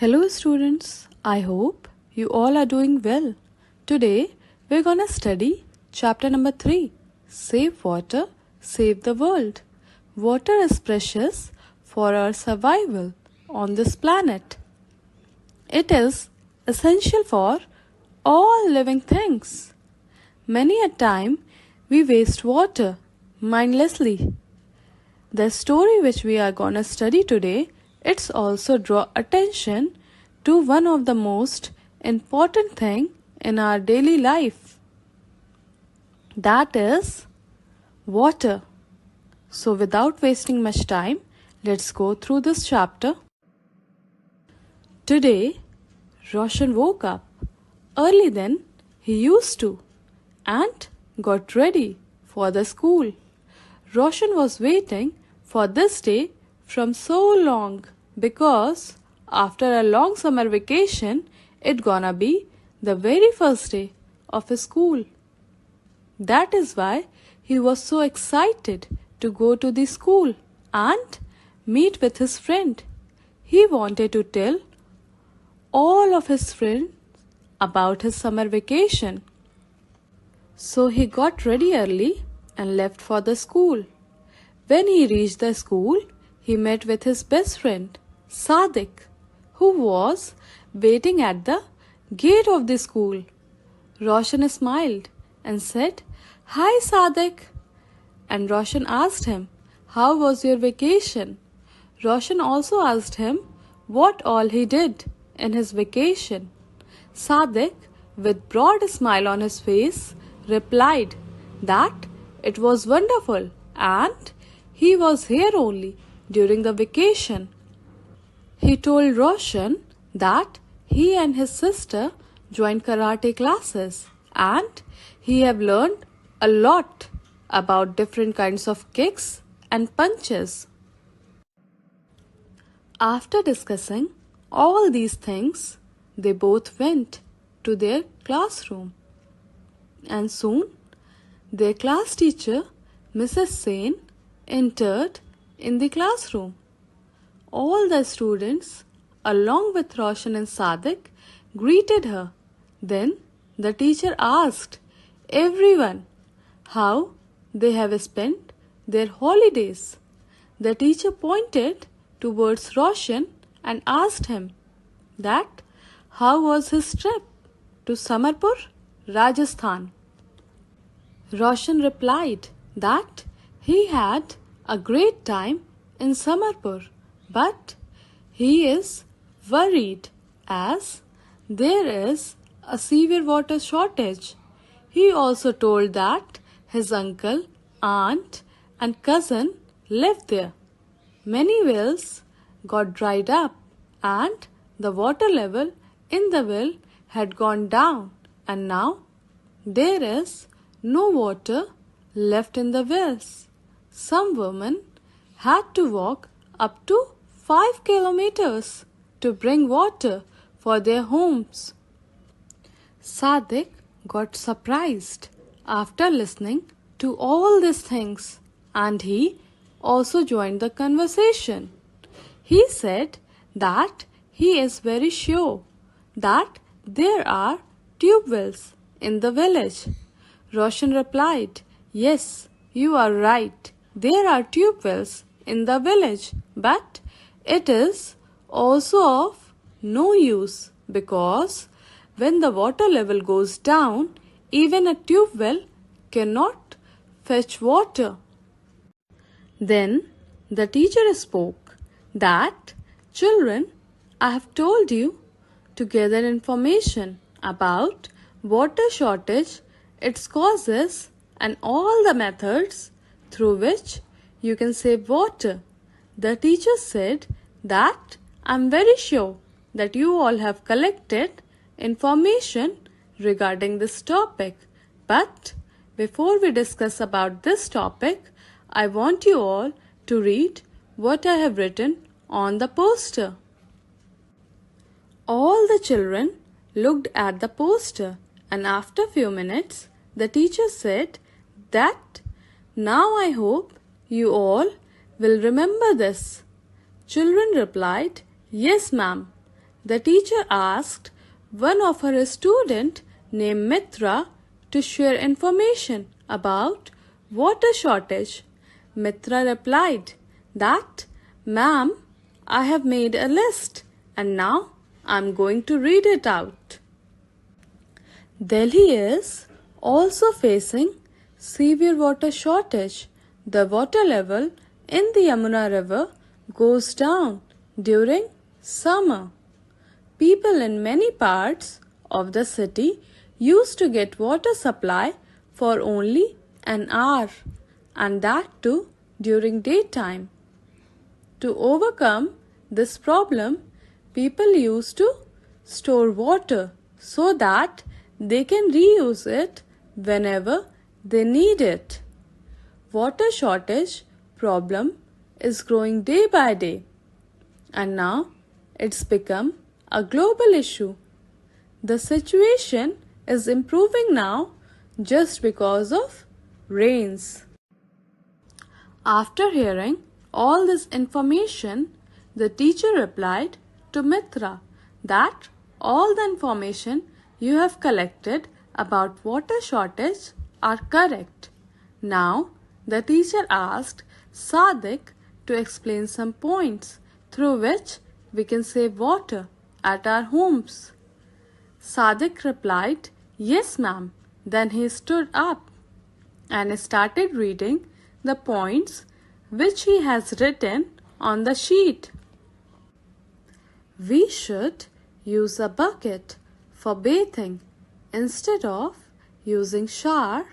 Hello students, I hope you all are doing well. Today we're gonna study chapter number 3, Save Water, Save the World. Water is precious for our survival on this planet. It is essential for all living things. Many a time we waste water mindlessly. The story which we are gonna study today, it's also draw attention to one of the most important thing in our daily life. That is water. So without wasting much time, let's go through this chapter. Today, Roshan woke up early than he used to and got ready for the school. Roshan was waiting for this day from so long because after a long summer vacation, it gonna be the very first day of his school. That is why he was so excited to go to the school and meet with his friend. He wanted to tell all of his friends about his summer vacation. So he got ready early and left for the school. When he reached the school, he met with his best friend, Sadik, who was waiting at the gate of the school. Roshan smiled and said, "Hi Sadik." And Roshan asked him, "How was your vacation?" Roshan also asked him what all he did in his vacation. Sadik, with broad smile on his face, replied that it was wonderful and he was here only during the vacation. He told Roshan that he and his sister joined karate classes and he have learned a lot about different kinds of kicks and punches. After discussing all these things, they both went to their classroom. And soon, their class teacher, Mrs. Sen, entered in the classroom. All the students, along with Roshan and Sadik, greeted her. Then the teacher asked everyone how they have spent their holidays. The teacher pointed towards Roshan and asked him that how was his trip to Samarpur, Rajasthan. Roshan replied that he had a great time in Samarpur, but he is worried as there is a severe water shortage. He also told that his uncle, aunt and cousin lived there. Many wells got dried up and the water level in the well had gone down and now there is no water left in the wells. Some women had to walk up to 5 kilometers to bring water for their homes. Sadik got surprised after listening to all these things and he also joined the conversation. He said that he is very sure that there are tube wells in the village. Roshan replied, "Yes, you are right. There are tube wells in the village, but it is also of no use because when the water level goes down, even a tube well cannot fetch water." Then the teacher spoke that, "Children, I have told you to gather information about water shortage, its causes and all the methods through which you can save water." The teacher said that, "I'm very sure that you all have collected information regarding this topic. But before we discuss about this topic, I want you all to read what I have written on the poster." All the children looked at the poster and after few minutes, the teacher said that, "Now I hope you all will remember this." Children replied, "Yes, ma'am. the teacher asked one of her student named Mitra to share information about water shortage. Mitra replied that, "Ma'am, I have made a list and now I'm going to read it out." Delhi is also facing severe water shortage. The water level in the Yamuna River goes down during summer. People in many parts of the city used to get water supply for only an hour, and that too during daytime. To overcome this problem, people used to store water so that they can reuse it whenever they need it. Water shortage problem is growing day by day, and now it's become a global issue. The situation is improving now just because of rains. After hearing all this information, the teacher replied to Mitra that all the information you have collected about water shortage are correct. Now, the teacher asked Sadiq to explain some points through which we can save water at our homes. Sadiq replied, "Yes, ma'am." Then he stood up and started reading the points which he has written on the sheet. We should use a bucket for bathing instead of using shower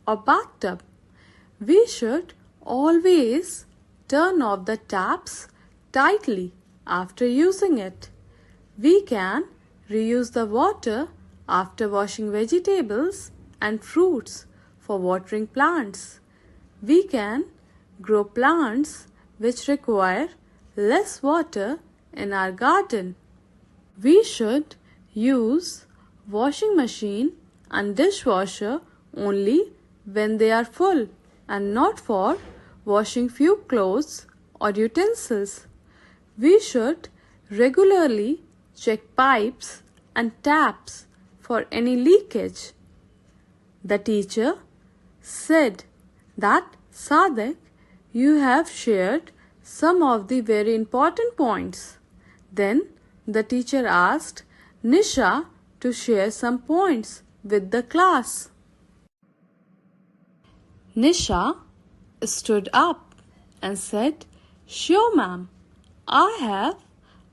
or bathtub. We should always turn off the taps tightly after using it. We can reuse the water after washing vegetables and fruits for watering plants. We can grow plants which require less water in our garden. We should use washing machine and dishwasher only when they are full and not for washing few clothes or utensils. We should regularly check pipes and taps for any leakage. The teacher said that, "Sadiq, you have shared some of the very important points." Then the teacher asked Nisha to share some points with the class. Nisha stood up and said, "Sure, ma'am. I have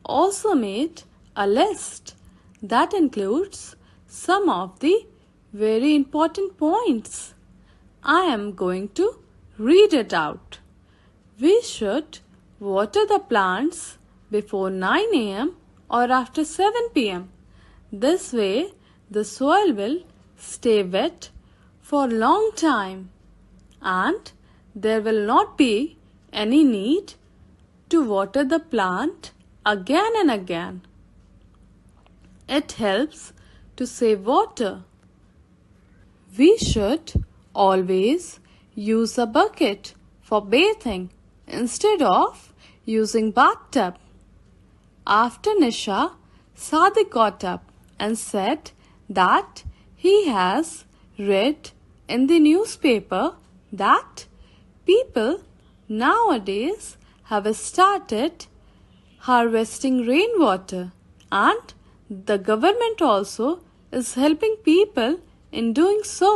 also made a list that includes some of the very important points. I am going to read it out. We should water the plants before 9 a.m. or after 7 p.m. This way, the soil will stay wet for a long time and there will not be any need to water the plant again and again. It helps to save water. We should always use a bucket for bathing instead of using bathtub." After Nisha, Sadiq got up and said that he has read in the newspaper that people nowadays have started harvesting rainwater and the government also is helping people in doing so.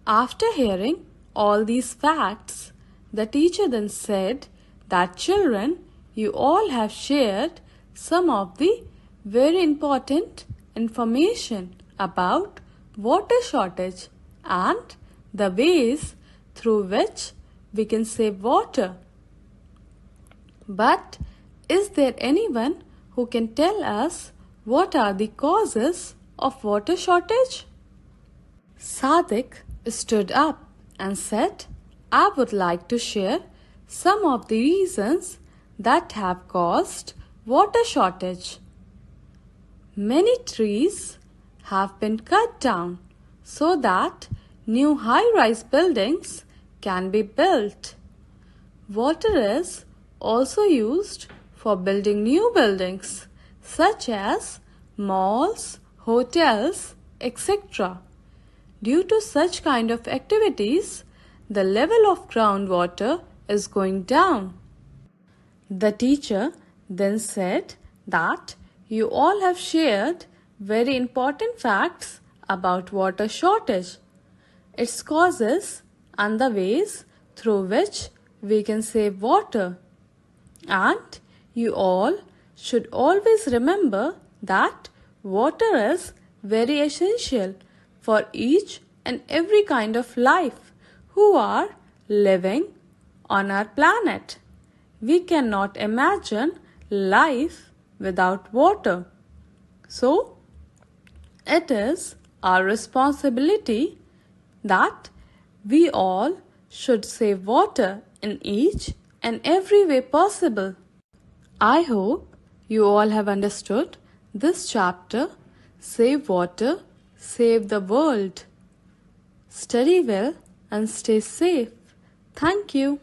After hearing all these facts, the teacher then said that, "Children, you all have shared some of the very important information about water shortage and the ways through which we can save water. But is there anyone who can tell us what are the causes of water shortage?" Sadiq stood up and said, "I would like to share some of the reasons that have caused water shortage. Many trees have been cut down so that new high-rise buildings can be built. Water is also used for building new buildings such as malls, hotels, etc. Due to such kind of activities, the level of groundwater is going down. The teacher then said that you all have shared very important facts about water shortage, its causes and the ways through which we can save water. And you all should always remember that water is very essential for each and every kind of life who are living on our planet. We cannot imagine life without water. So, it is our responsibility that we all should save water in each and every way possible. I hope you all have understood this chapter, Save Water, Save the World. Study well and stay safe. Thank you.